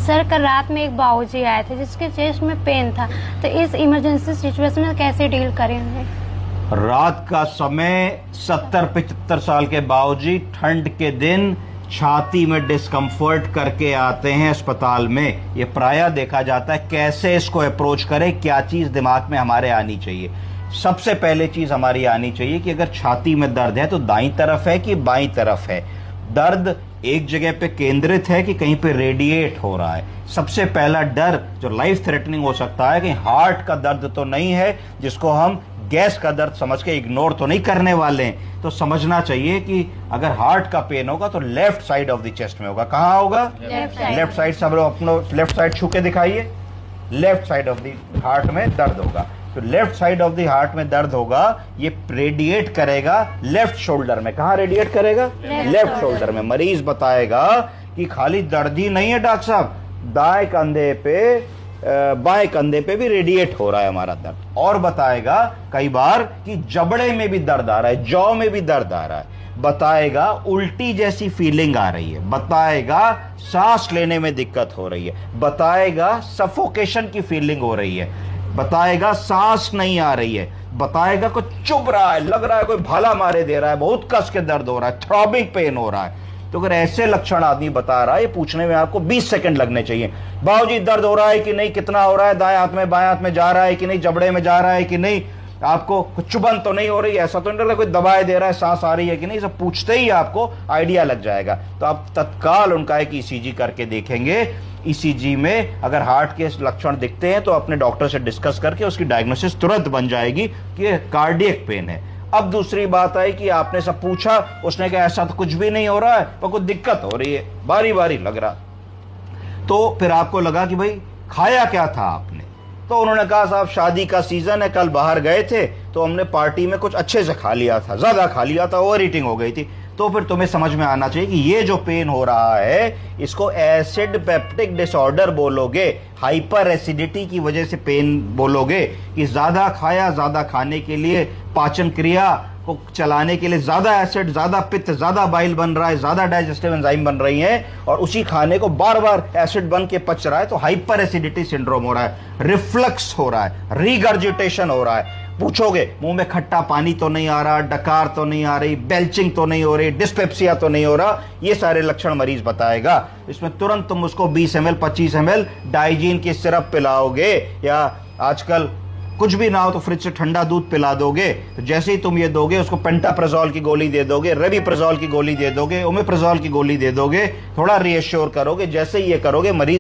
Sir कल रात में एक बाबूजी आए थे जिसके चेस्ट में पेन था, तो इस इमरजेंसी सिचुएशन में कैसे डील करेंगे? रात का समय 70-75 साल के बाबूजी ठंड के दिन छाती में डिस्कम्फर्ट करके आते हैं अस्पताल में। ये प्रायः देखा जाता है कैसे इसको अप्रोच करें, क्या चीज दिमाग में हमारे आनी चाहिए। सबसे पहले चीज हमारी आनी चाहिए कि अगर छाती में दर्द है तो दाईं तरफ है कि बाईं तरफ है। दर्द एक जगह पे केंद्रित है कि कहीं पे रेडिएट हो रहा है। सबसे पहला डर जो लाइफ थ्रेटनिंग हो सकता है कि हार्ट का दर्द तो नहीं है, जिसको हम गैस का दर्द समझ के इग्नोर तो नहीं करने वाले हैं। तो समझना चाहिए कि अगर हार्ट का पेन होगा तो left side of the chest में होगा। कहां होगा? Left side. सब लोग अपना लेफ्ट साइड छू के दिखाइए। Left side of the heart में दर्द होगा। तो left side of the heart में दर्द होगा, ये रेडिएट करेगा लेफ्ट शोल्डर में। कहां रेडिएट करेगा? लेफ्ट शोल्डर में। मरीज बताएगा कि खाली दर्द ही नहीं है डॉक्टर साहब, दाएं कंधे पे बाएं कंधे पे भी रेडिएट हो रहा है हमारा दर्द। और बताएगा कई बार कि जबड़े में भी दर्द आ रहा है, जॉ में भी दर्द आ रहा है। बताएगा उल्टी जैसी फीलिंग आ रही है। बताएगा सांस लेने में दिक्कत हो रही है। बताएगा सफोकेशन की फीलिंग हो रही है। बताएगा सांस नहीं आ रही है। बताएगा कुछ चुभ रहा है, लग रहा है कोई भाला मारे दे रहा है, बहुत कस के दर्द हो रहा है, थ्रॉबिंग पेन हो रहा है। तो अगर ऐसे लक्षण आदमी बता रहा है, ये पूछने में आपको 20 सेकंड लगने चाहिए। बाबूजी दर्द हो रहा है कि नहीं, कितना हो रहा है, दाएं हाथ में बाएं हाथ में जा रहा है कि नहीं, जबड़े में जा रहा है कि नहीं, आपको कुछ चुभन तो नहीं हो रही, ऐसा तो नहीं लग रहा कोई दबाए दे रहा है, सांस आ रही है कि नहीं, सब पूछते ही आपको आइडिया लग जाएगा। तो आप तत्काल उनका एक ईसीजी करके देखेंगे। ईसीजी में अगर हार्ट के लक्षण दिखते हैं तो अपने डॉक्टर से डिस्कस करके उसकी डायग्नोसिस तुरंत बन जाएगी कि ये कार्डियक पेन है। अब दूसरी बात आई कि आपने सब पूछा, उसने कहा ऐसा तो कुछ भी नहीं हो रहा है पर कुछ दिक्कत हो रही है, बारी बारी लग रहा। तो फिर आपको लगा कि भाई खाया क्या था आपने? तो उन्होंने कहा साहब शादी का सीजन है, कल बाहर गए थे तो हमने पार्टी में कुछ अच्छे से खा लिया था, ज्यादा खा लिया था, ओवर ईटिंग हो गई थी। तो फिर तुम्हें समझ में आना चाहिए कि ये जो पेन हो रहा है इसको एसिड पेप्टिक डिसऑर्डर बोलोगे, हाइपर एसिडिटी की वजह से पेन बोलोगे कि ज्यादा खाया, ज्यादा खाने के लिए पाचन क्रिया को चलाने के लिए ज्यादा एसिड, ज्यादा पित्त, ज्यादा बाइल बन रहा है, ज्यादा डाइजेस्टिव एंजाइम बन रही हैं और उसी खाने को बार बार एसिड बन के पच रहा है, तो हाइपर एसिडिटी सिंड्रोम हो रहा है, रिफ्लक्स हो रहा है, रीगर्जिटेशन हो रहा है। पूछोगे मुंह में खट्टा पानी तो नहीं आ रहा, डकार तो नहीं आ रही, बेल्चिंग तो नहीं हो रही, डिस्पेप्सिया तो नहीं हो रहा, ये सारे लक्षण मरीज बताएगा। इसमें तुरंत तुम उसको 20 ml 25 ml डाइजीन की सिरप पिलाओगे, या आजकल कुछ भी ना हो तो फ्रिज से ठंडा दूध पिला दोगे। तो जैसे ही तुम ये दोगे उसको पेंटाप्राजोल की गोली दे दोगे, रेविप्राजोल की गोली दे दोगे, ओमेप्राजोल की गोली दे दोगे, थोड़ा रीएश्योर करोगे। जैसे ही ये करोगे मरीज